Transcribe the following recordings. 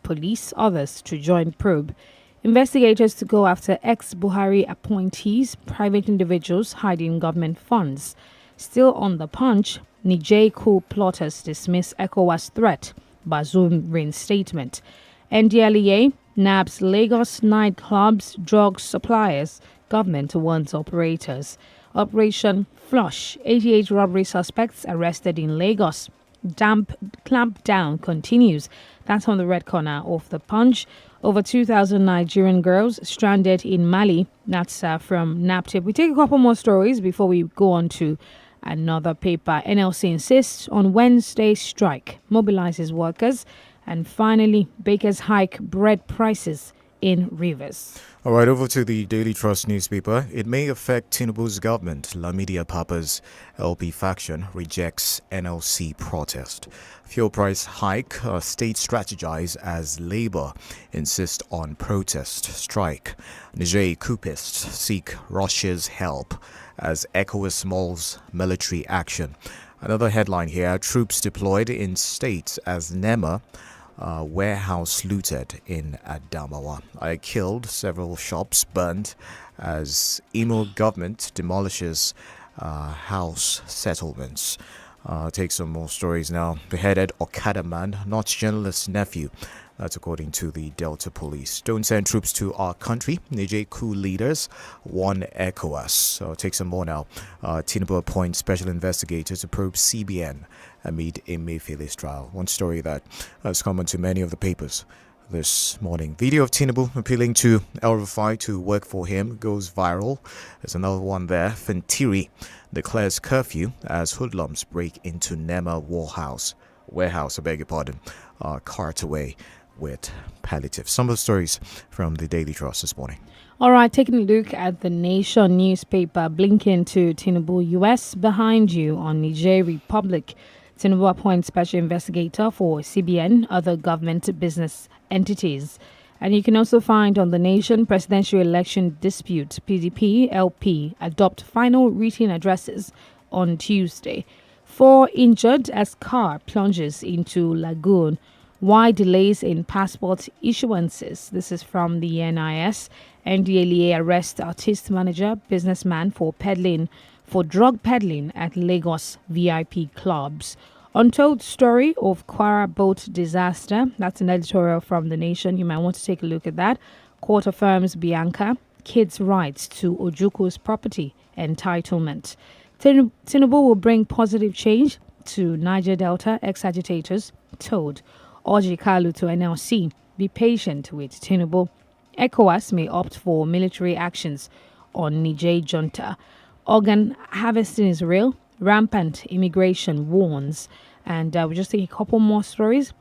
police, others to join probe. Investigators to go after ex-Buhari appointees, private individuals hiding government funds. Still on the Punch, Niger coup plotters dismiss ECOWAS threat. Bazoum reinstatement. NDLEA nabs Lagos nightclubs, drug suppliers. Government warns operators. Operation Flush. 88 robbery suspects arrested in Lagos. Clampdown continues. That's on the red corner of the Punch. Over 2,000 Nigerian girls stranded in Mali. That's from NAPTIP. We take a couple more stories before we go on to another paper. NLC insists on Wednesday strike, mobilizes workers. And finally, bakers hike bread prices in Rivers. All right, over to the Daily Trust newspaper. It may affect Tinubu's government. Lamidia Papa's LP faction rejects NLC protest. Fuel price hike, state strategize as Labour insist on protest strike. Niger coupists seek Russia's help as ECOWAS mulls military action. Another headline here, troops deployed in states as NEMA warehouse looted in Adamawa. I killed, several shops burned as Imo government demolishes house settlements. Take some more stories now. Beheaded Okada man, not journalist's nephew. That's according to the Delta Police. Don't send troops to our country. Niger coup leaders warn ECOWAS. So take some more now. Tinubu appoints special investigator to probe CBN amid Emefiele's trial. One story that has come onto many of the papers this morning. Video of Tinubu appealing to El Rufai to work for him goes viral. There's another one there. Fintiri declares curfew as hoodlums break into Nema warehouse, cart away with palliative. Some of the stories from the Daily Trust this morning. All right, taking a look at the Nation newspaper, blinking to Tinubu, U.S. behind you on Niger Republic. Tinubu appoints special investigator for CBN, other government business entities. And you can also find on the Nation presidential election dispute, PDP, LP adopt final written addresses on Tuesday. 4 injured as car plunges into lagoon. Why delays in passport issuances? This is from the NIS. NDLEA arrests artist manager, businessman for drug peddling at Lagos VIP clubs. Untold story of Kwara boat disaster. That's an editorial from The Nation. You might want to take a look at that. Court affirms Bianca, kids' rights to Ojuku's property entitlement. Tinubu will bring positive change to Niger Delta ex-agitators, told. Orji Kalu to NLC, be patient with Tinubu. ECOWAS may opt for military actions on Niger junta. Organ harvesting is real. Rampant immigration warns. And we'll just take a couple more stories.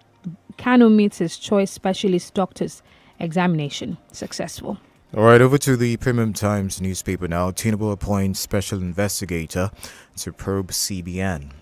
Kanu meets his choice specialist doctors. Examination successful. All right, over to the Premium Times newspaper now. Tinubu appoints special investigator to probe CBN.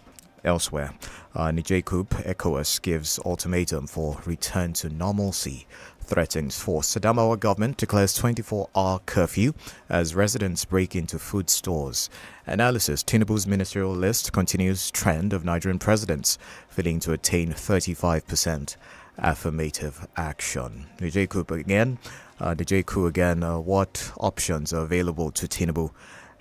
Elsewhere, Niger coup, ECOWAS gives ultimatum for return to normalcy. Threatens force. Adamawa government declares 24-hour curfew as residents break into food stores. Analysis. Tinubu's ministerial list continues trend of Nigerian presidents failing to attain 35% affirmative action. Niger coup again. What options are available to Tinubu?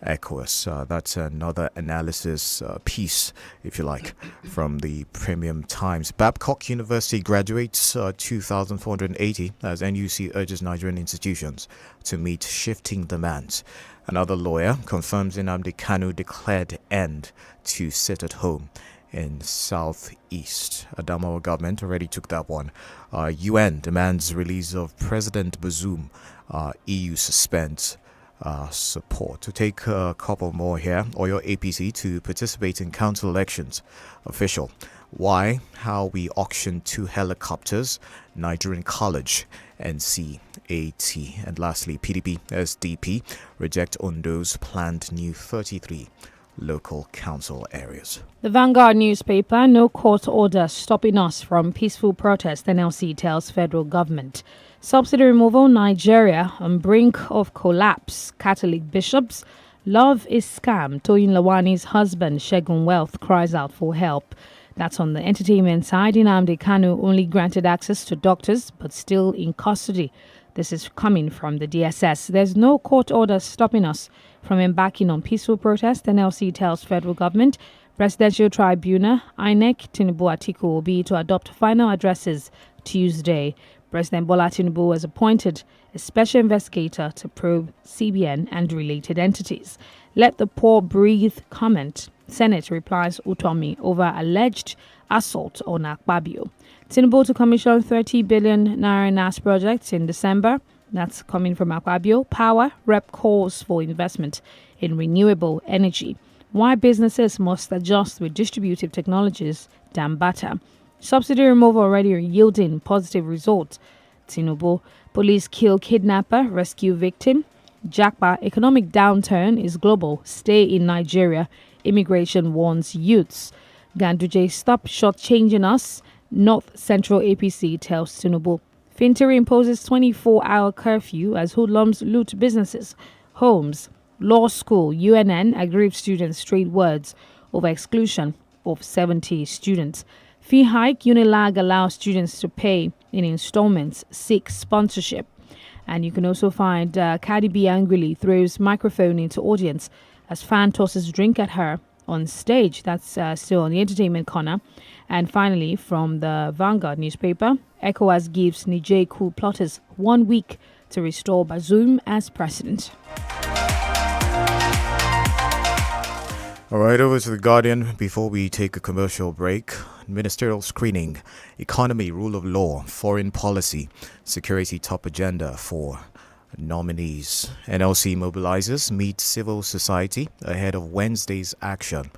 ECOWAS. That's another analysis piece, if you like, from the Premium Times. Babcock University graduates 2,480 as NUC urges Nigerian institutions to meet shifting demands. Another lawyer confirms Nnamdi Kanu declared end to sit at home in Southeast. Adamawa government already took that one. UN demands release of President Bazoum. EU suspends support. To take a couple more here, Oyo APC to participate in council elections. Official. Why? How we auctioned 2 helicopters. Nigerian College. NCAT. And lastly, PDP, SDP reject Ondo's planned new 33 local council areas. The Vanguard newspaper, no court order stopping us from peaceful protest, NLC tells federal government. Subsidy removal, Nigeria on brink of collapse. Catholic bishops, love is scam. Toyin Lawani's husband, Shegun Wealth, cries out for help. That's on the entertainment side. Nnamdi Kanu only granted access to doctors, but still in custody. This is coming from the DSS. There's no court order stopping us from embarking on peaceful protest, NLC tells federal government. Presidential Tribunal, INEC, Tinubu Atiku will be to adopt final addresses Tuesday. President Bola Tinubu has appointed a special investigator to probe CBN and related entities. Let the poor breathe comment. Senate replies Utomi over alleged assault on Akpabio. Tinubu to commission 30 billion naira NAS projects in December. That's coming from Akpabio. Power rep calls for investment in renewable energy. Why businesses must adjust with distributive technologies, Dambata. Subsidy removal already yielding positive results. Tinubu. Police kill kidnapper, rescue victim. Jakpa. Economic downturn is global. Stay in Nigeria. Immigration warns youths. Ganduje. Stop shortchanging us. North Central APC tells Tinubu. Fintiri imposes 24-hour curfew as hoodlums loot businesses, homes. Law school, UNN aggrieved students straight words over exclusion of 70 students. Fee hike, Unilag allows students to pay in installments, seek sponsorship. And you can also find Cardi B angrily throws microphone into audience as fan tosses drink at her on stage. That's still on the entertainment corner. And finally, from the Vanguard newspaper, ECOWAS gives Niger coup plotters 1 week to restore Bazoum as president. All right, over to The Guardian before we take a commercial break. Ministerial screening, economy, rule of law, foreign policy, security top agenda for nominees. NLC mobilizers meet civil society ahead of Wednesday's action.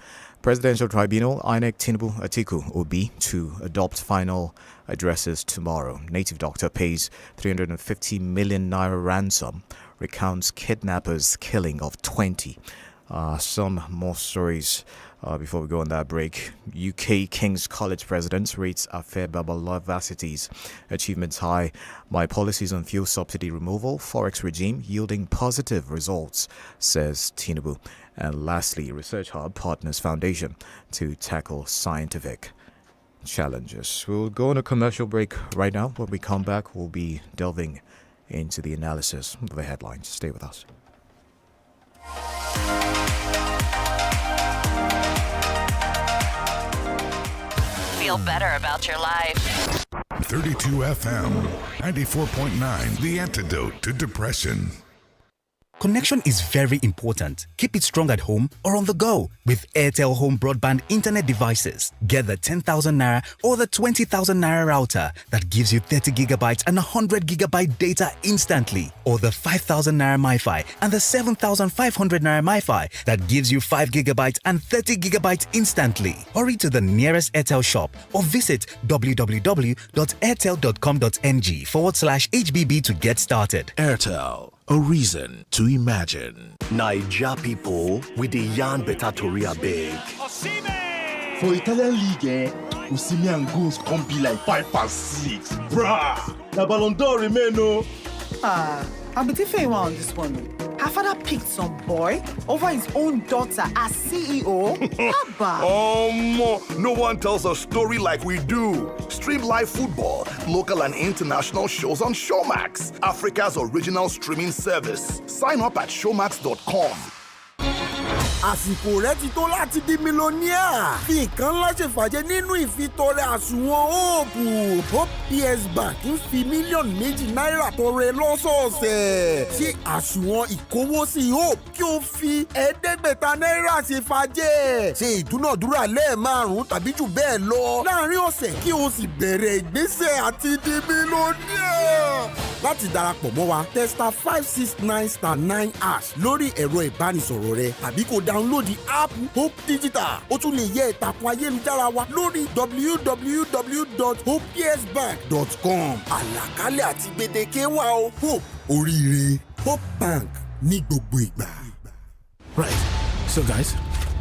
Presidential Tribunal, INEC, Tinubu Atiku Obi to adopt final addresses tomorrow. Native doctor pays 350 million naira ransom, recounts kidnappers' killing of 20. Some more stories before we go on that break. UK King's College President rates Afe Babalola Varsity's achievements high. My policies on fuel subsidy removal, forex regime yielding positive results, says Tinubu. And lastly, Research Hub partners foundation to tackle scientific challenges. We'll go on a commercial break right now. When we come back, we'll be delving into the analysis of the headlines. Stay with us. Feel better about your life. 32 FM, 94.9, the antidote to depression. Connection is very important. Keep it strong at home or on the go with INT'L Home Broadband Internet devices. Get the 10,000 naira or the 20,000 naira router that gives you 30 gigabytes and 100 gigabyte data instantly, or the 5,000 naira MiFi and the 7,500 naira MiFi that gives you 5 gigabytes and 30 gigabytes instantly. Hurry to the nearest INT'L shop or visit www.airtel.com.ng/HBB to get started. INT'L, a reason to imagine. Naija people, we dey yarn better tori abeg. For Italian league, Osimhen goals come be like 5 and 6. Bruh, na Ballon d'Or remain o. I'll be different on this one. Her father picked some boy over his own daughter as CEO. No one tells a story like we do. Stream live football, local and international shows on Showmax, Africa's original streaming service. Sign up at showmax.com. àsìkò rẹ ti tó láti di mílíọ̀nìà. Fi nǹkan ńlá ṣèfàjẹ́ nínú ìfitọrẹ àsùnwọ̀n Hope PS Bank ń fi mílíọ̀nù méjì náírà tọrẹ lọ́sọ̀ọ̀sẹ̀ sí àsùnwọ̀n ìkówósí Hope kí o fi ẹ̀ẹ́dẹ́gbẹ̀ta náírà ṣèfàjẹ́. Ṣe ìdúnàdúrà lẹ́ẹ̀márùn-ún tàbí jù bẹ́ẹ̀ lọ láàrin ọ̀sẹ̀ kí o sì bẹ̀rẹ̀ ìgbésẹ̀ àti di mílíọ̀nìà. Láti darapọ̀ mọ́ wa, testa 569*9# lórí ẹ̀rọ ìbánisọ̀rọ̀ rẹ tàbí kó download the app Hope Digital. O tún lè yẹ ìtàkùn ayélujára wa lórí www.hopepsbank.com. Àlàkalẹ̀ àti gbèdéke wà o. Hope oríire. Hope Bank ní gbogbo ìgbà. Right. So guys,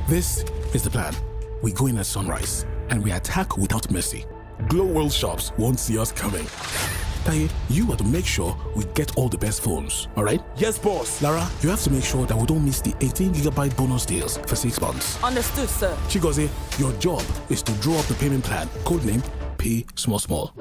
this is the plan. We go in at sunrise and we attack without mercy. Glow World shops won't see us coming. Taye, you are to make sure we get all the best phones, all right? Yes, boss. Lara, you have to make sure that we don't miss the 18GB bonus deals for 6 months. Understood, sir. Chigozie, your job is to draw up the payment plan. Codename, Pay Small Small.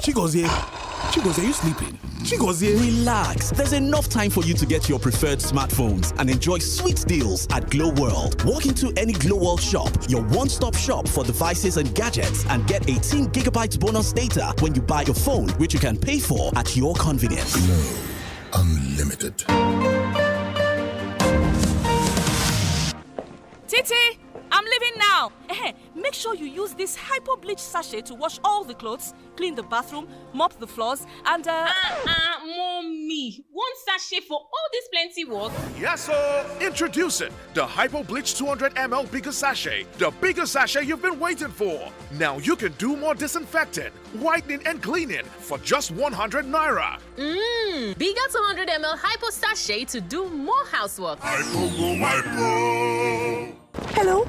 Chigozie, are you sleeping? Chigozie. Relax. There's enough time for you to get your preferred smartphones and enjoy sweet deals at Glow World. Walk into any Glow World shop, your one-stop shop for devices and gadgets, and get 18GB bonus data when you buy your phone, which you can pay for at your convenience. Glow Unlimited. Titi, I'm leaving now. Make sure you use this hypo bleach sachet to wash all the clothes, clean the bathroom, mop the floors, and Mommy, one sachet for all this plenty work? Yes, sir. Introducing the Hypo Bleach 200ml bigger sachet, the bigger sachet you've been waiting for. Now you can do more disinfecting, whitening, and cleaning for just 100 naira. Bigger 200ml hypo sachet to do more housework. Hello?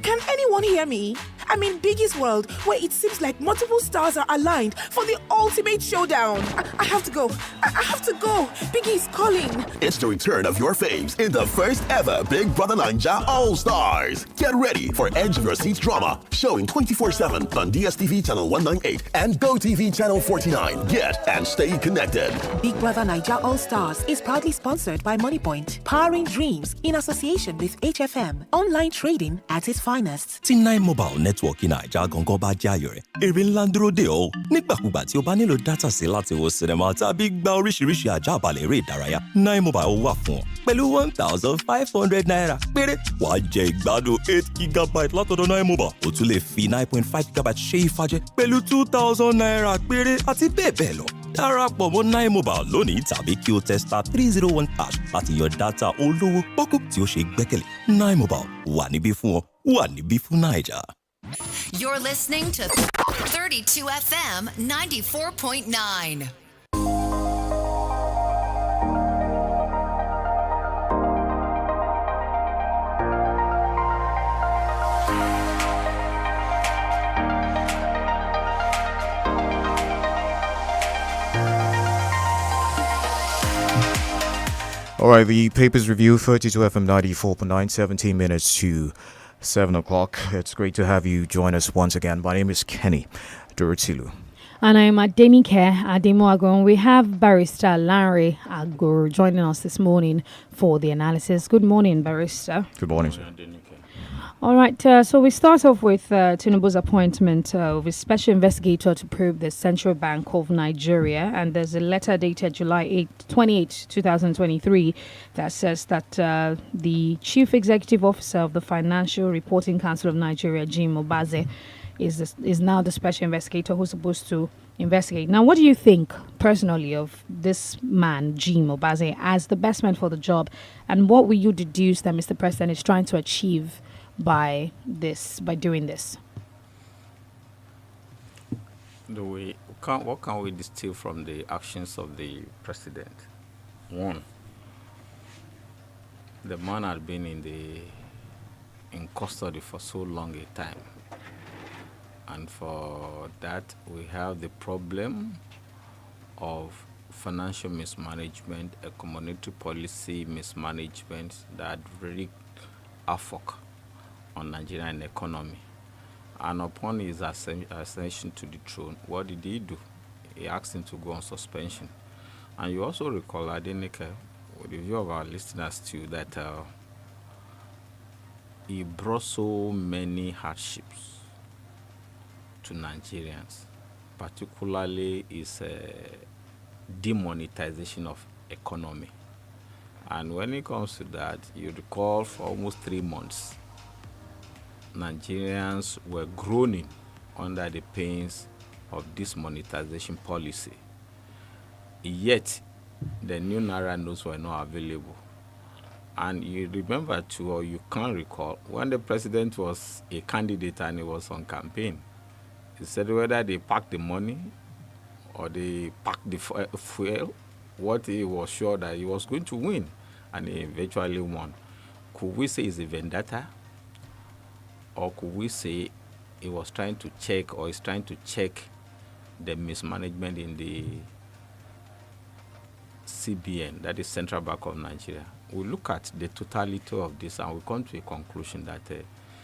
Can anyone hear me? I'm in Biggie's world, where it seems like multiple stars are aligned for the ultimate showdown. I have to go. I have to go. Biggie's calling. It's the return of your faves in the first ever Big Brother Ninja All-Stars. Get ready for Edge of Your Seat drama, showing 24/7 on DSTV channel 198 and GoTV channel 49. Get and stay connected. Big Brother Ninja All-Stars is proudly sponsored by MoneyPoint, powering dreams in association with HFM, online trading at its finest. Tí 9 Mobile Network Naija gangan bá jẹ́ ayọ̀ rẹ̀, èrè ńlá ń dúró dè ọ́. Nígbàkúgbà tí o bá nílò dátà sí láti wo sinimá tàbí gba oríṣiríṣi àjàbalẹ̀ eré ìdárayá, 9 Mobile wà fún ọ. Pẹ̀lú 1,500 naira péré, wàá jẹ ìgbádùn 8GB látọ̀dọ̀ 9 Mobile. O tún lè fi 9.5GB ṣe ìfàjẹ pẹ̀lú 2,000 naira péré àti bẹ́ẹ̀ bẹ́ẹ̀ lọ. Darapọ̀ mọ́ 9 Mobile lónìí tàbí kí o tẹ *301# láti yan dátà olówó pọ́kú tí ó ṣe gbẹ́kẹ̀lé. 9 Mobile wà níbí fún ọ, wà níbí fún Naija. You're listening to 32 FM 94.9. All right, the papers review 32 FM 94.9, 17 minutes to 7 o'clock. It's great to have you join us once again. My name is Kenny Durutilu. And I'm DENIKE Ademoagon. We have Barrister Larry Agoro joining us this morning for the analysis. Good morning, Barrister. Good morning, sir. All right, so we start off with Tinubu's appointment of a special investigator to probe the Central Bank of Nigeria. And there's a letter dated July 28, 2023 that says that the Chief Executive Officer of the Financial Reporting Council of Nigeria, Jim Obaze, is now the special investigator who's supposed to investigate. Now, what do you think personally of this man, Jim Obaze, as the best man for the job? And what will you deduce that Mr. President is trying to achieve by doing this? What can we distill from the actions of the president? One, the man had been in custody for so long a time, and for that we have the problem of financial mismanagement, a community policy mismanagement that really affect on Nigerian economy. And upon his ascension to the throne, what did he do? He asked him to go on suspension. And you also recall, DENIKE, with the view of our listeners too, that he brought so many hardships to Nigerians, particularly his demonetization of economy. And when it comes to that, you recall for almost 3 months, Nigerians were groaning under the pains of this monetization policy. Yet, the new Naira notes were not available. And you remember too, or you can recall, when the president was a candidate and he was on campaign, he said whether they packed the money or they packed the fuel, what he was sure that he was going to win, and he eventually won. Could we say it's a vendetta? Or could we say he was trying to check, or is trying to check the mismanagement in the CBN, that is Central Bank of Nigeria, we look at the totality of this and we come to a conclusion that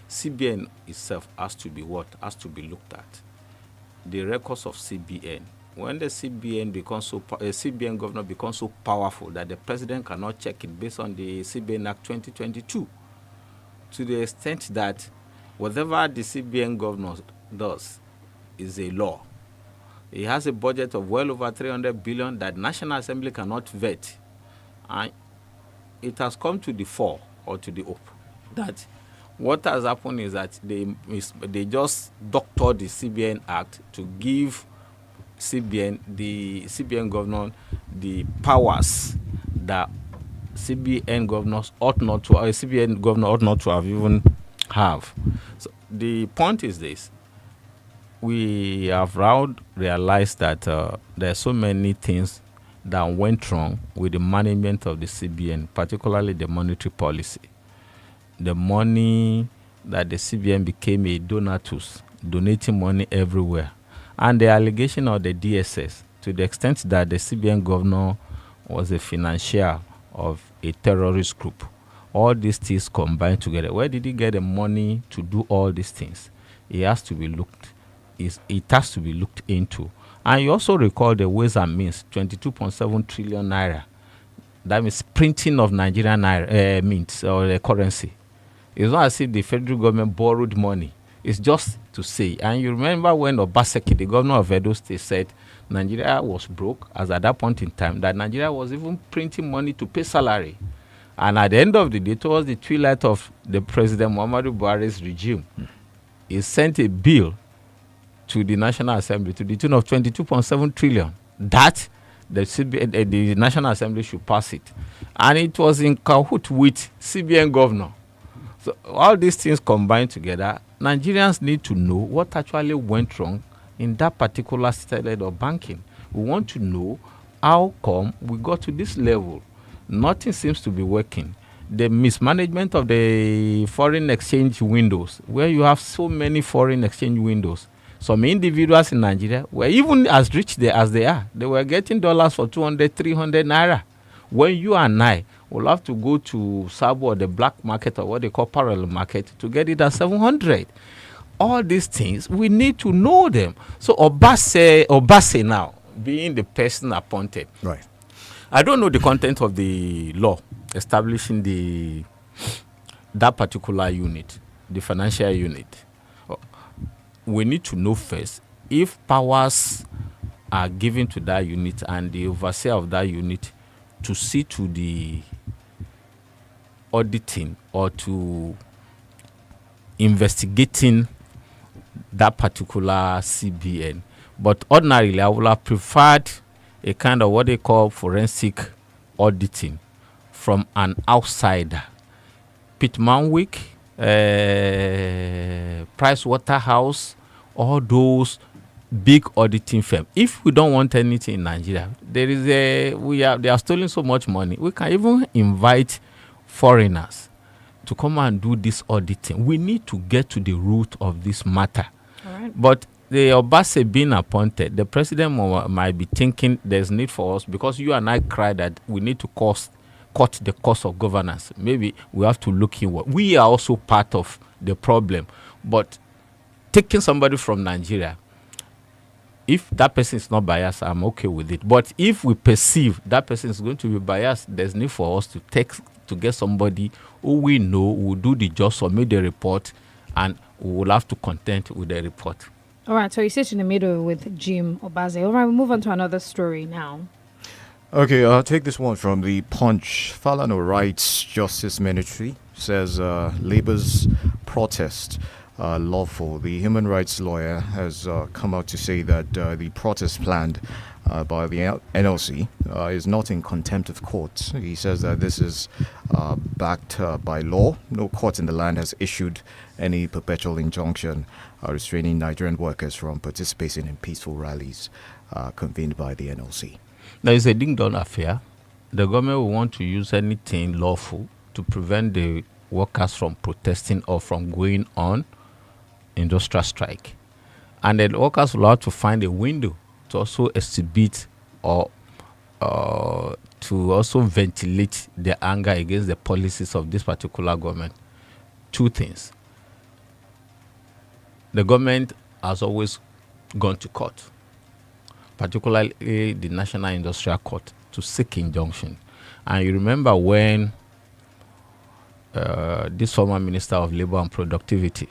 CBN itself has to be looked at. The records of CBN. When the CBN CBN governor becomes so powerful that the president cannot check it based on the CBN Act 2022, to the extent that whatever the CBN governor does is a law. He has a budget of well over 300 billion that National Assembly cannot vet. And it has come to the fore or to the up that what has happened is that they just doctored the CBN Act to give the CBN governor the powers that CBN governors ought not to, a CBN governor ought not to have even have. So the point is this: we have now realized that there are so many things that went wrong with the management of the CBN, particularly the monetary policy. The money that the CBN became a donatus, donating money everywhere. And the allegation of the DSS, to the extent that the CBN governor was a financier of a terrorist group. All these things combined together. Where did he get the money to do all these things? It has to be looked into. And you also recall the Ways and Means, 22.7 trillion naira. That means printing of Nigerian naira, mints or the currency. It's not as if the federal government borrowed money. It's just to say. And you remember when Obaseki, the governor of Edo State, said Nigeria was broke, as at that point in time, that Nigeria was even printing money to pay salary. And at the end of the day, towards the twilight of the President Muhammadu Buhari's regime, he sent a bill to the National Assembly to the tune of 22.7 trillion. That the National Assembly should pass it. And it was in cahoot with CBN governor. So all these things combined together, Nigerians need to know what actually went wrong in that particular standard of banking. We want to know how come we got to this level. Nothing seems to be working. The mismanagement of the foreign exchange windows, where you have so many foreign exchange windows. Some individuals in Nigeria were even as rich as they are. They were getting dollars for 200, 300 naira. When you and I will have to go to Sabo or the black market or what they call parallel market to get it at 700. All these things, we need to know them. So Obase now, being the person appointed. Right. I don't know the content of the law establishing that particular unit, the financial unit. We need to know first if powers are given to that unit and the overseer of that unit to see to the auditing or to investigating that particular CBN. But ordinarily, I would have preferred a kind of what they call forensic auditing from an outsider. Pittmanwick, Price Waterhouse, all those big auditing firms. If we don't want anything in Nigeria, they are stealing so much money. We can even invite foreigners to come and do this auditing. We need to get to the root of this matter. All right. But the Obase being appointed, the president might be thinking there's need for us, because you and I cry that we need to cut the cost of governance. Maybe we have to look inward. We are also part of the problem. But taking somebody from Nigeria, if that person is not biased, I'm okay with it. But if we perceive that person is going to be biased, there's need for us to get somebody who we know will do the job, submit the report, and we will have to contend with the report. All right, so you sit in the middle with Jim Obaze. All right, we'll move on to another story now. Okay, I'll take this one from the Punch. Falano Rights Justice Ministry says Labour's protest lawful. The human rights lawyer has come out to say that the protest planned by the NLC is not in contempt of court. He says that this is backed by law. No court in the land has issued any perpetual injunction restraining Nigerian workers from participating in peaceful rallies convened by the NLC. There is a ding-dong affair. The government will want to use anything lawful to prevent the workers from protesting or from going on industrial strike. And the workers will have to find a window to also exhibit or to also ventilate their anger against the policies of this particular government. Two things. The government has always gone to court, particularly the National Industrial Court, to seek injunction. And you remember when this former Minister of Labour and Productivity,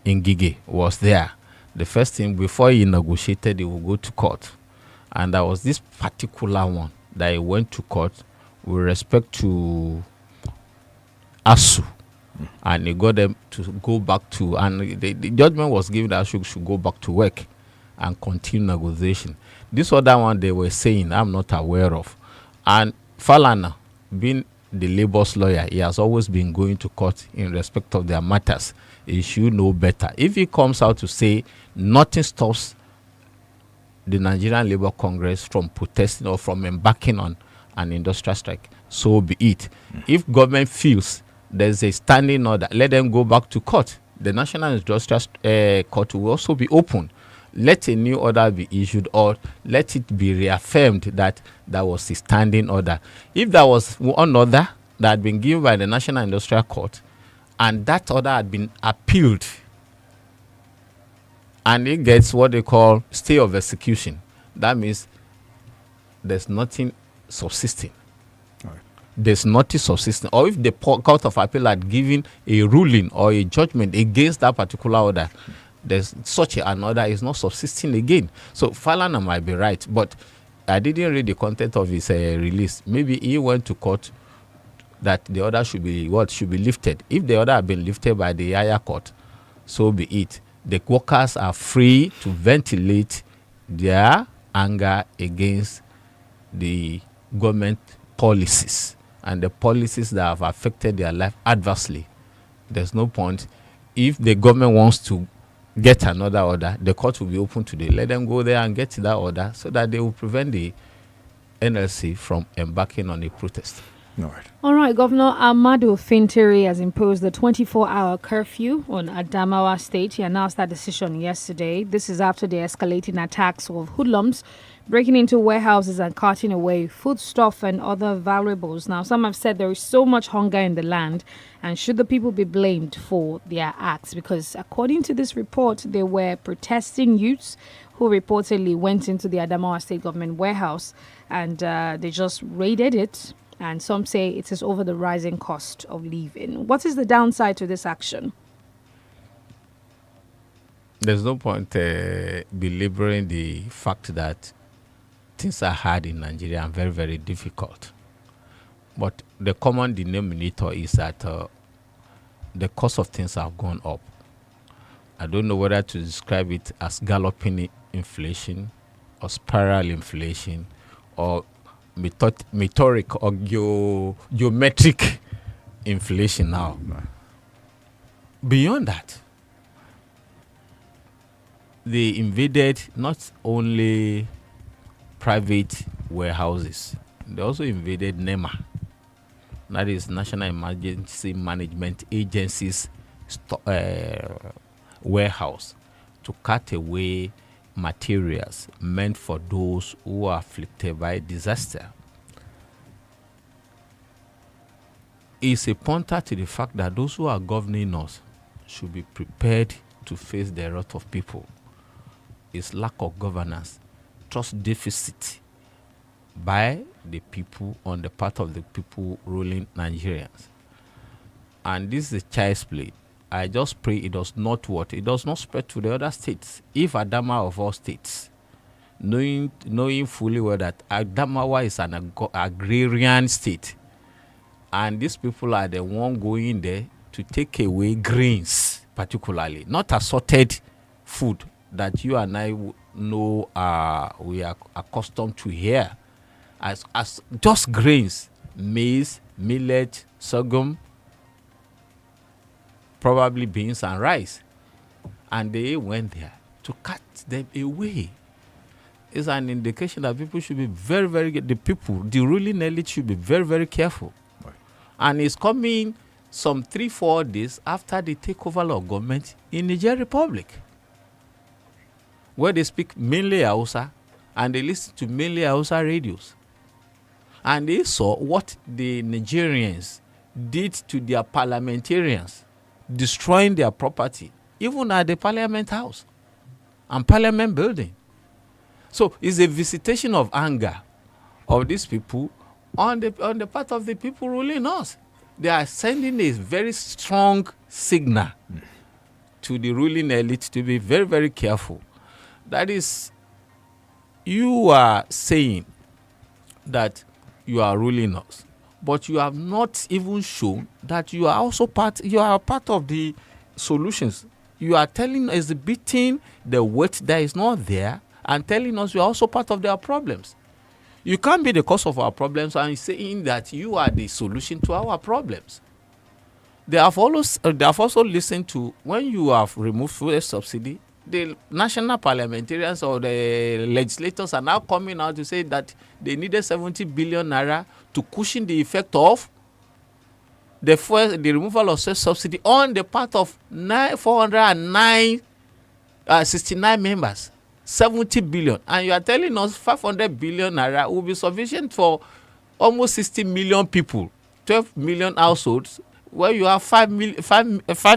Ngige, was there, the first thing before he negotiated, he would go to court. And there was this particular one that he went to court with respect to ASU. And he got them to go back to, and the judgment was given that ASU should go back to work and continue negotiation. This other one they were saying, I'm not aware of. And Falana, being the labor's lawyer, he has always been going to court in respect of their matters. He should know better. If he comes out to say nothing stops the Nigerian Labour Congress from protesting or from embarking on an industrial strike, so be it. If government feels there's a standing order, let them go back to court. The National Industrial Court will also be open. Let a new order be issued, or let it be reaffirmed that there was a standing order. If there was one order that had been given by the National Industrial Court and that order had been appealed and it gets what they call stay of execution, that means there's nothing subsisting. There's nothing subsisting. Or if the Court of Appeal had given a ruling or a judgment against that particular order, there's such an order is not subsisting again. So Falana might be right, but I didn't read the content of his release. Maybe he went to court that the order should be lifted. If the order had been lifted by the higher court, so be it. The workers are free to ventilate their anger against the government policies and the policies that have affected their life adversely. There's no point. If the government wants to get another order, the court will be open today. Let them go there and get that order so that they will prevent the NLC from embarking on a protest. All right, Governor Amadu Fintiri has imposed the 24-hour curfew on Adamawa State. He announced that decision yesterday. This is after the escalating attacks of hoodlums breaking into warehouses and carting away foodstuff and other valuables. Now, some have said there is so much hunger in the land, and should the people be blamed for their acts? Because according to this report, there were protesting youths who reportedly went into the Adamawa State government warehouse and they just raided it. And some say it is over the rising cost of living. What is the downside to this action? There's no point belaboring the fact that things are hard in Nigeria and very, very difficult. But the common denominator is that the cost of things have gone up. I don't know whether to describe it as galloping inflation or spiral inflation or meteoric or geometric inflation now. Beyond that, they invaded not only private warehouses, they also invaded NEMA, that is National Emergency Management Agency's warehouse, to cut away materials meant for those who are afflicted by disaster. It's a pointer to the fact that those who are governing us should be prepared to face the wrath of people. It's lack of governance, trust deficit by the people on the part of the people ruling Nigerians. And this is a child's play. I just pray it does not spread to the other states. If Adamawa of all states, knowing fully well that Adamawa is an agrarian state, and these people are the one going there to take away grains, particularly, not assorted food that you and I know we are accustomed to here, as just grains, maize, millet, sorghum, probably beans and rice, and they went there to cut them away. It's an indication that people should be very, very, the ruling elite should be very, very careful. Right. And it's coming some 3-4 days after the takeover of government in Niger Republic, where they speak mainly Hausa and they listened to mainly Hausa radios. And they saw what the Nigerians did to their parliamentarians, destroying their property, even at the Parliament House and Parliament Building. So it's a visitation of anger of these people on the part of the people ruling us. They are sending a very strong signal to the ruling elite to be very, very careful. That is, you are saying that you are ruling us, but you have not even shown that you are also part of the solutions. You are exhibiting the weight that is not there and telling us you are also part of their problems. You can't be the cause of our problems and saying that you are the solution to our problems. They have also listened to, when you have removed fuel subsidy, the national parliamentarians or the legislators are now coming out to say that they needed 70 billion naira to cushion the effect of the removal of fuel subsidy on the part of 69 members. 70 billion, and you are telling us 500 billion naira will be sufficient for almost 60 million people, 12 million households, where you have 5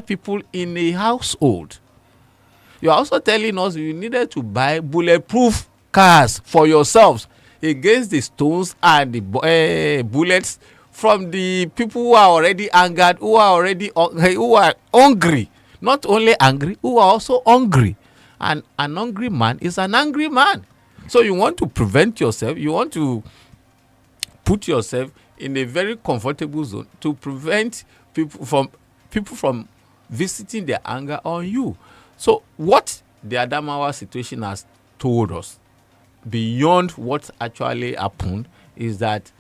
people in a household. You are also telling us you needed to buy bulletproof cars for yourselves against the stones and the bullets from the people who are already angered, who are hungry. Not only angry, who are also hungry. And an hungry man is an angry man. So you want to prevent yourself, you want to put yourself in a very comfortable zone to prevent people from visiting their anger on you. So what the Adamawa situation has told us, beyond what actually happened, is that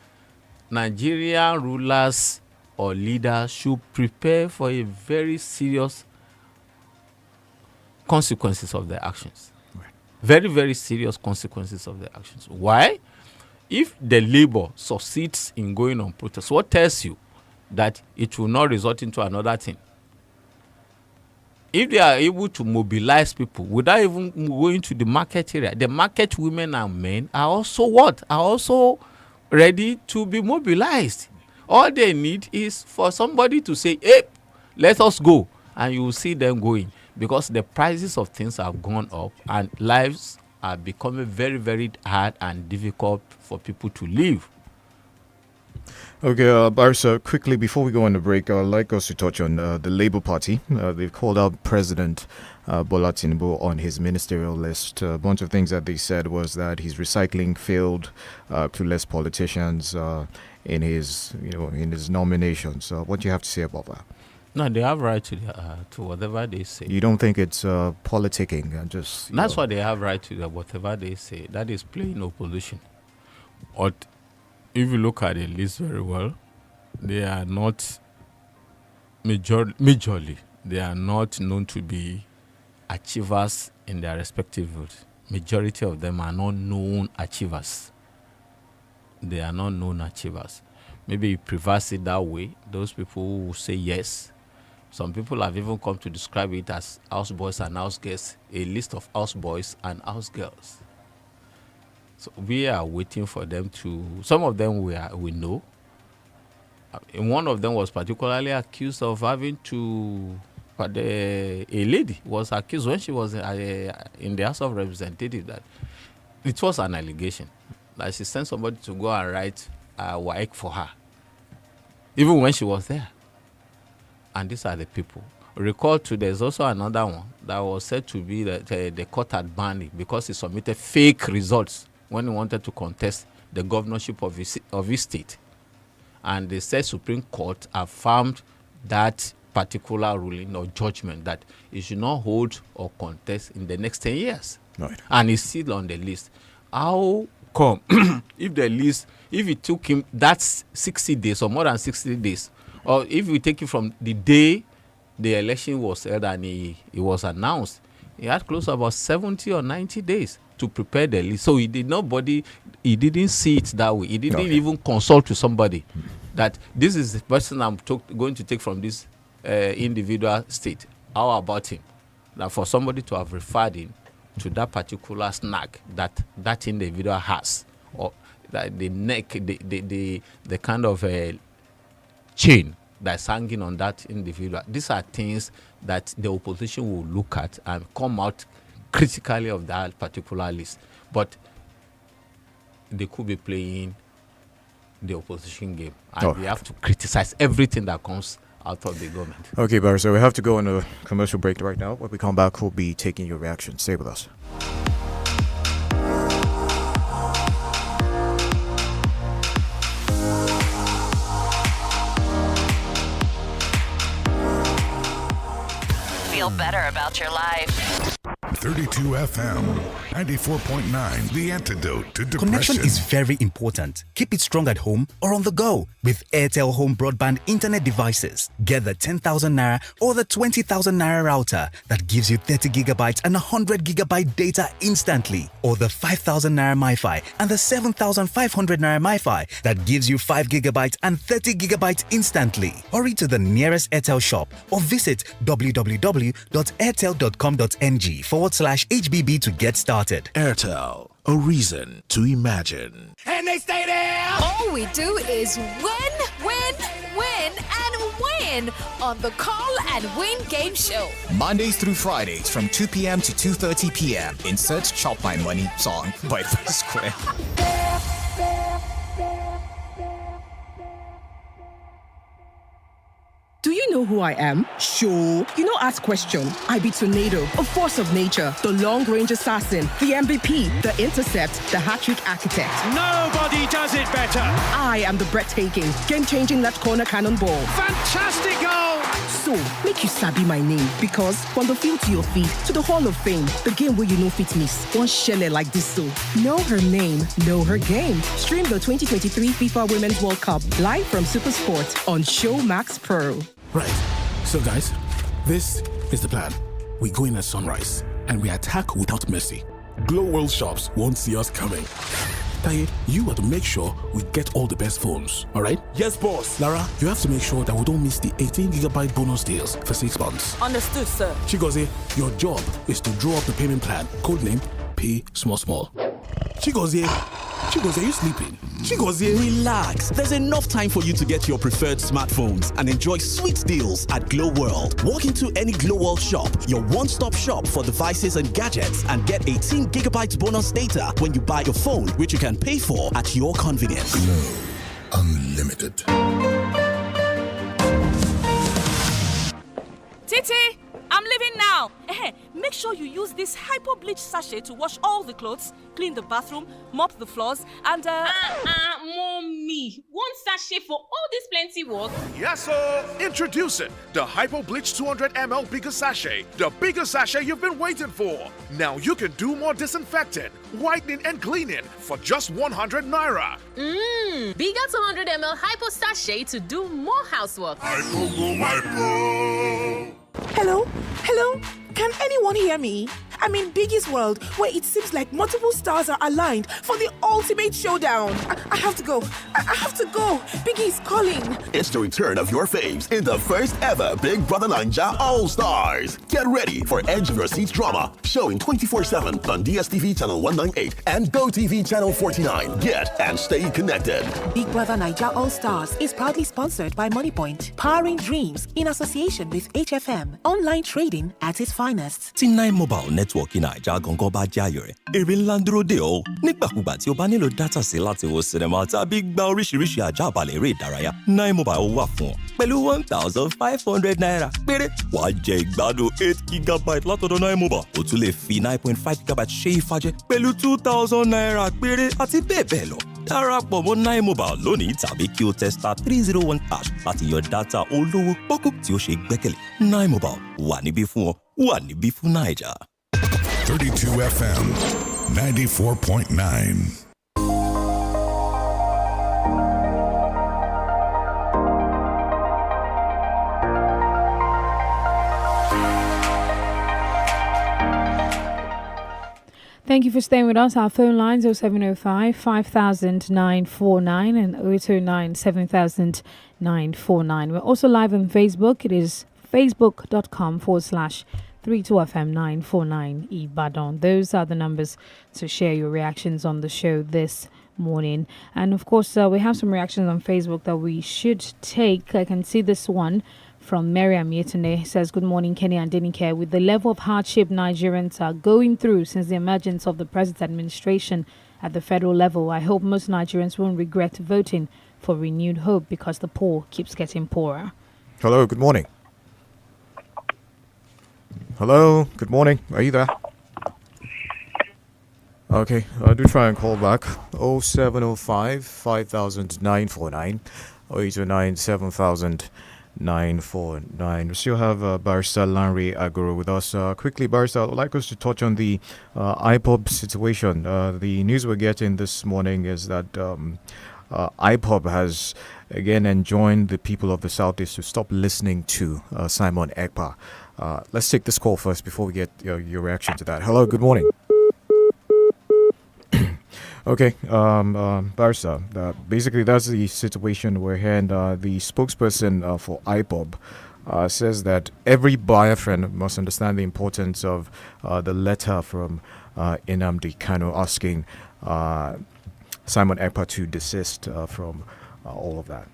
Nigerian rulers or leaders should prepare for a very serious consequences of their actions. Right. Very, very serious consequences of their actions. Why? If the labor succeeds in going on protest, what tells you that it will not result into another thing? If they are able to mobilize people without even going to the market area, the market women and men are also what? Are also ready to be mobilized. All they need is for somebody to say, hey, let us go. And you will see them going. Because the prices of things have gone up and lives are becoming very, very hard and difficult for people to live. Okay, Barisa, quickly before we go on the break, I'd like us to touch on the Labour Party. They've called out President Bola Tinubu on his ministerial list. A bunch of things that they said was that his recycling failed, clueless politicians in his nominations. What do you have to say about that? No, they have right to whatever they say. You don't think it's politicking? That's what they have right to whatever they say. That is playing opposition. But if you look at the list very well, they are not majorly. They are not known to be achievers in their respective fields. Majority of them are not known achievers. They are not known achievers. Maybe you preface it that way. Those people who say yes. Some people have even come to describe it as houseboys and housegirls, a list of houseboys and housegirls. So we are waiting for them to. Some of them we know. And one of them was particularly accused of having to. But a lady was accused when she was in the House of Representatives that it was an allegation that she sent somebody to go and write a WAEC for her, even when she was there. And these are the people. Recall too, there's also another one that was said to be that the court had banned it because he submitted fake results when he wanted to contest the governorship of his state. And the said Supreme Court affirmed that particular ruling or judgment that he should not hold or contest in the next 10 years. Right. And he's still on the list. How come if it took him that 60 days or more than 60 days, or if we take it from the day the election was held and it was announced, he had close to about 70 or 90 days to prepare the list. So he didn't see it that way. He didn't even consult with somebody that this is the person I'm going to take from this individual state. How about him? That for somebody to have referred him to that particular snack that individual has, or that the neck, the kind of chain that's hanging on that individual. These are things that the opposition will look at and come out critically of that particular list. But they could be playing the opposition game, and we have to criticize everything that comes out of the government. Okay, Barry, so we have to go on a commercial break right now. When we come back, we'll be taking your reaction. Stay with us. Feel better about your life. 32 FM, 94.9, the antidote to depression. Connection is very important. Keep it strong at home or on the go with INT'L home broadband internet devices. Get the 10,000 naira or the 20,000 naira router that gives you 30 gigabytes and 100 gigabyte data instantly, or the 5,000 naira MiFi and the 7,500 naira MiFi that gives you 5 gigabytes and 30 gigabytes instantly. Hurry to the nearest INT'L shop or visit www.airtel.com.ng/HBB to get started. Airtel, a reason to imagine. And they stay there. All we do is win, win, win, and win on the Call and Win Game Show. Mondays through Fridays from 2 p.m. to 2:30 p.m. Insert Chop My Money song by First Square. Do you know who I am? Sure. You know, ask question. I be Tornado, a force of nature, the long-range assassin, the MVP, the intercept, the hat-trick architect. Nobody does it better. I am the breathtaking, game-changing left corner cannonball. Fantastic goal! So, make you sabi my name, because from the field to your feet to the Hall of Fame, the game where you know fit miss, one shelle like this so. Know her name, know her game. Stream the 2023 FIFA Women's World Cup live from SuperSport on Showmax Pro. Right. So, guys, this is the plan. We go in at sunrise, and we attack without mercy. Glow World shops won't see us coming. Taye, you have to make sure we get all the best phones, all right? Yes, boss. Lara, you have to make sure that we don't miss the 18 gigabyte bonus deals for 6 months. Understood, sir. Chigozie, your job is to draw up the payment plan. Codename P Small Small. Chigozie, are you sleeping? Chigozie. Relax. There's enough time for you to get your preferred smartphones and enjoy sweet deals at Glow World. Walk into any Glow World shop, your one-stop shop for devices and gadgets, and get 18 gigabytes bonus data when you buy your phone, which you can pay for at your convenience. Glow Unlimited. Titi, I'm leaving now. Make sure you use this hypo bleach sachet to wash all the clothes, clean the bathroom, mop the floors, and Mommy, one sachet for all this plenty work? Yes, sir. Introducing the Hypo Bleach 200 ml bigger sachet. The bigger sachet you've been waiting for. Now you can do more disinfecting, whitening, and cleaning for just 100 naira. Bigger 200 ml hypo sachet to do more housework. Hello? Can anyone hear me? I'm in Biggie's world, where it seems like multiple stars are aligned for the ultimate showdown. I have to go. I have to go. Biggie's calling. It's the return of your faves in the first ever Big Brother Naija All-Stars. Get ready for Edge of Your Seat drama, showing 24/7 on DSTV channel 198 and GoTV channel 49. Get and stay connected. Big Brother Naija All-Stars is proudly sponsored by MoneyPoint, powering dreams in association with HFM, online trading at its finest. tí nine mobile network naija gangan bá jẹ́ àyò rẹ̀ èrè ńlá ń dúró dè ọ́ nígbàkúgbà tí o bá nílò dátà sí láti wo sinimá tàbí gba oríṣiríṣi àjàbalẹ̀ eré ìdárayá nine mobile wà fún ọ pẹ̀lú 1,500 naira péré wàá jẹ ìgbádùn 8 gigabyte látọ̀dọ̀ nine mobile o tún lè fi 9.5 gigabyte ṣe ìfàjẹ pẹ̀lú 2,000 naira péré àti bẹ́ẹ̀ bẹ́ẹ̀ lọ darapọ̀ mọ́ nine mobile lónìí tàbí kí o tẹ star 301 hash láti yan dátà olówó pọ́kú tí ó ṣe gbẹ́kẹ̀lé nine mobile wà níbí fún ọ wà níbí fún naija. 32 FM, 94.9. Thank you for staying with us. Our phone lines 0705 5,949 and 0809 7,949. We're also live on Facebook. It is facebook.com/BigBrotherNaija. 32FM 949 Ibadan. Those are the numbers to share your reactions on the show this morning. And of course, we have some reactions on Facebook that we should take. I can see this one from Miriam Yetune. Says, good morning, Kenny and DENIKE. With the level of hardship Nigerians are going through since the emergence of the present administration at the federal level, I hope most Nigerians won't regret voting for renewed hope because the poor keeps getting poorer. Hello, good morning. Hello, good morning. Are you there? Okay, do try and call back. 0705 5949 0809 7949. We still have Barrister Lanre Agoro with us. Quickly, Barrister, I would like us to touch on the IPOB situation. The news we're getting this morning is that IPOB has again enjoined the people of the Southeast to stop listening to Simon Ekpa. Let's take this call first before we get your reaction to that. Hello, good morning. Okay, Barrister, basically that's the situation we're in. The spokesperson for IPOB says that every Biafran must understand the importance of the letter from Nnamdi Kanu asking Simon Ekpa to desist from all of that.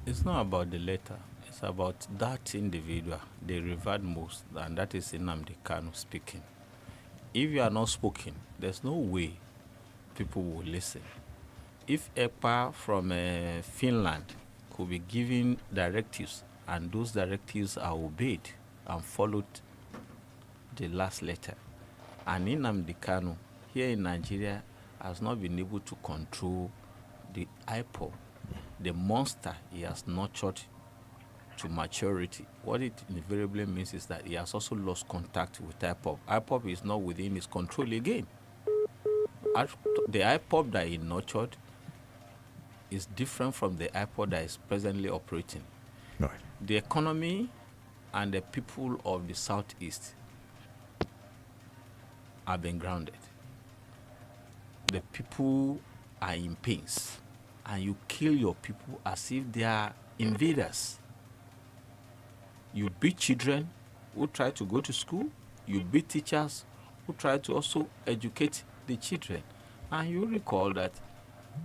It's not about the letter. It's about that individual they revered most, and that is Nnamdi Kanu speaking. If you are not spoken, there's no way people will listen. If Ekpa from Finland could be given directives and those directives are obeyed and followed the last letter, and Nnamdi Kanu here in Nigeria has not been able to control the IPOB, the monster he has nurtured to maturity, what it invariably means is that he has also lost contact with IPOB. IPOB is not within his control again. The IPOB that he nurtured is different from the IPOB that is presently operating. Right. The economy and the people of the Southeast have been grounded. The people are in pains, and you kill your people as if they are invaders. You beat children who try to go to school. You beat teachers who try to also educate the children. And you recall that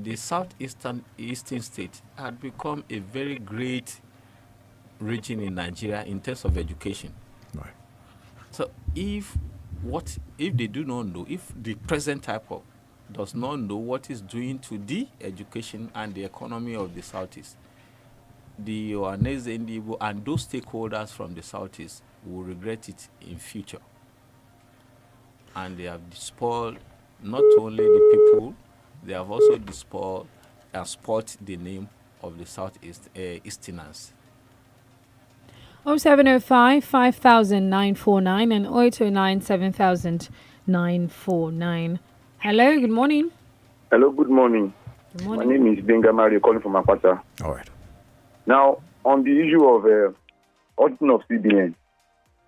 the southeastern state had become a very great region in Nigeria in terms of education. Right. So if they do not know, if the present IPOB does not know what is doing to the education and the economy of the Southeast, the Ohanese Ndibo and those stakeholders from the Southeast will regret it in future. And they have despoiled not only the people, they have also despoiled and spoiled the name of the Southeast Easterners. 0705 5949 and 0809 7949. Hello, good morning. Hello, good morning. Good morning. My name is Benga Mario calling from Akwata. All right. Now, on the issue of auditing of CBN,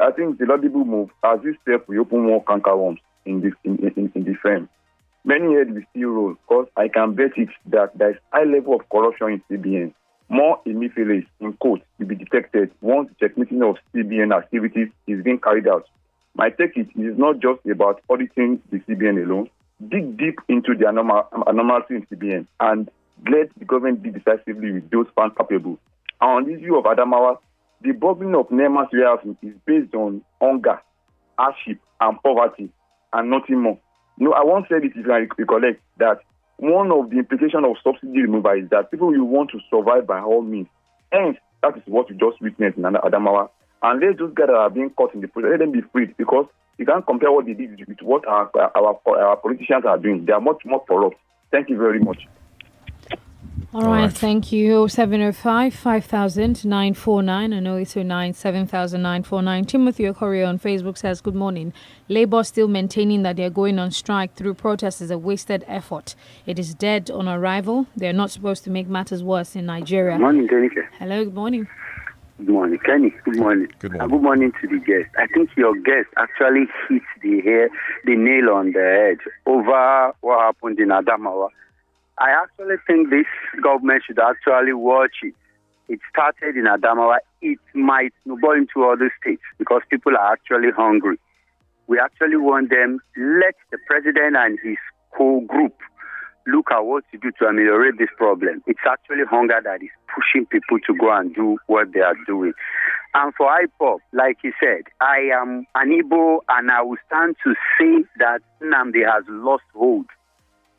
I think the laudable move as this step will open more cankerworms in the firm. Many heads will still roll because I can bet it that there is high level of corruption in CBN. More emefiles, in quotes, will be detected once the checkmating of CBN activities is being carried out. My take it is not just about auditing the CBN alone. Dig deep into the anomaly in CBN and let the government be decisively with those found capable. And on this view of Adamawa, the bombing of Nema's warehouse is based on hunger, hardship, and poverty, and nothing more. No, I once said it, if I recollect, that one of the implications of subsidy removal is that people will want to survive by all means. Hence, that is what we just witnessed in Adamawa. And let those guys that are being caught in the process, let them be freed, because you can't compare what they did with what our politicians are doing. They are much more corrupt. Thank you very much. All right, thank you. 705 5949 and 0809 7949. Timothy Okorie on Facebook says, good morning. Labour still maintaining that they're going on strike through protest is a wasted effort. It is dead on arrival. They're not supposed to make matters worse in Nigeria. Good morning, DENIKE. Hello, good morning. Good morning, Kenny. Good morning. Good morning. And good morning to the guest. I think your guest actually hit the nail on the head over what happened in Adamawa. I actually think this government should actually watch it it started in Adamawa. It might snowball into other states because people are actually hungry. We actually want them, let the president and his co-group look at what to do to ameliorate this problem. It's actually hunger that is pushing people to go and do what they are doing. And for IPOP, like he said, I am an Igbo and I will stand to say that Nnamdi has lost hold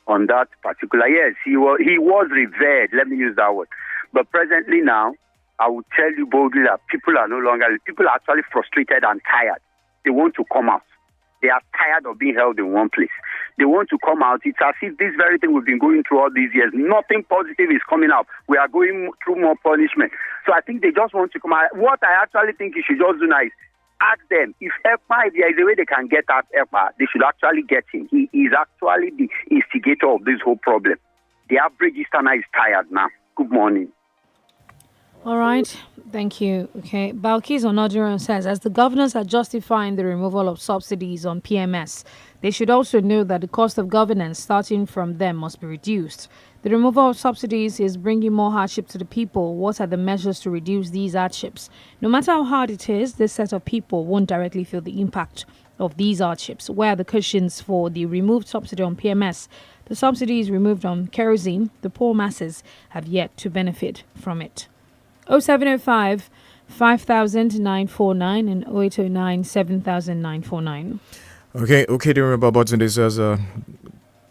on that particular. Yes, he was revered, let me use that word. But presently now, I will tell you boldly that people are actually frustrated and tired. They want to come out. They are tired of being held in one place. They want to come out. It's as if this very thing we've been going through all these years, nothing positive is coming out. We are going through more punishment. So I think they just want to come out. What I actually think you should just do now is ask them, if EPA, if there is a way they can get at EPA, they should actually get him. He is actually the instigator of this whole problem. The average Easterner is tired now. Good morning. All right, thank you. Okay, Balkis Onodiran says, as the governors are justifying the removal of subsidies on PMS, they should also know that the cost of governance starting from them must be reduced. The removal of subsidies is bringing more hardship to the people. What are the measures to reduce these hardships? No matter how hard it is, this set of people won't directly feel the impact of these hardships. Where are the cushions for the removed subsidy on PMS? The subsidies removed on kerosene, the poor masses have yet to benefit from it. 0705 5949 and 0809 7949. Okay, dear Remember Button, this is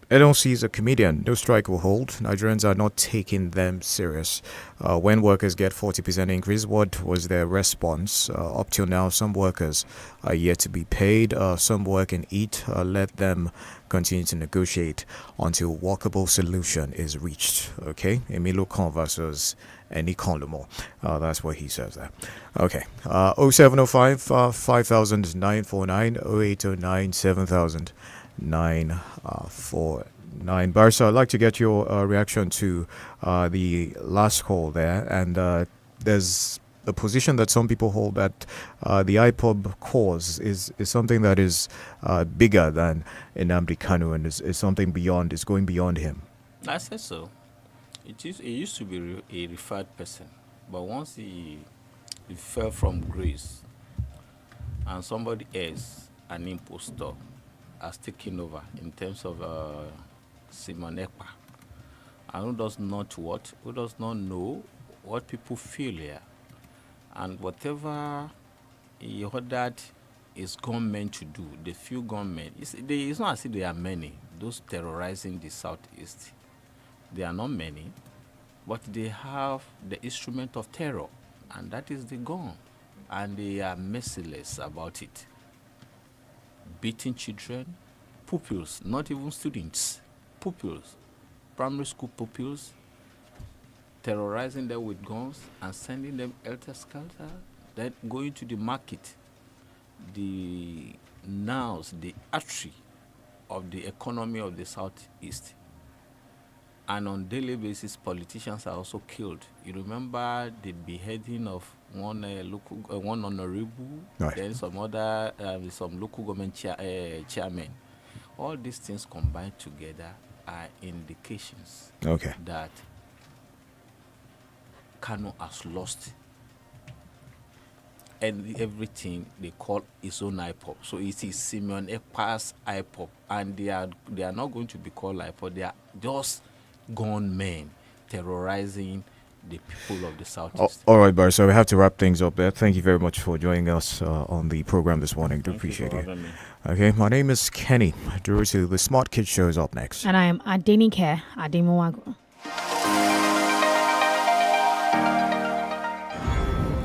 NLC is a comedian. No strike will hold. Nigerians are not taking them serious. When workers get 40% increase, what was their response? Up till now, some workers are yet to be paid. Some work and eat. Let them continue to negotiate until workable solution is reached. Okay, Emilio Con versus Enikon Lumo. That's what he says there. Okay, 0705 5949 0809 7949. Barsa, I'd like to get your reaction to the last call there. And there's a position that some people hold that the IPOB cause is something that is bigger than Nnamdi Kanu and is something beyond, is going beyond him. I said so. It used to be a referred person, but once he fell from grace and somebody else, an impostor, has taken over in terms of Simon Ekpa, and who does not know what people feel here, and whatever he ordered his government to do, the few government, it's not as if there are many, those terrorizing the southeast. They are not many, but they have the instrument of terror, and that is the gun, and they are merciless about it. Beating children, pupils, not even students, pupils, primary school pupils, terrorizing them with guns and sending them helter-skelter, then going to the market, the artery of the economy of the southeast. And on daily basis, politicians are also killed. You remember the beheading of one honorable, right, then some other, some local government chairmen. All these things combined together are indications that Kanu has lost and everything they call his own IPOP. So it is Simeon Ekpa's IPOP, and they are not going to be called IPOP. They are just gone men terrorizing the people of the southeast. All right, Barry. So we have to wrap things up there. Thank you very much for joining us on the program this morning. Do appreciate it. Okay, my name is Kenny. The Smart Kids Show is up next. And I am DENIKE Ademuwago.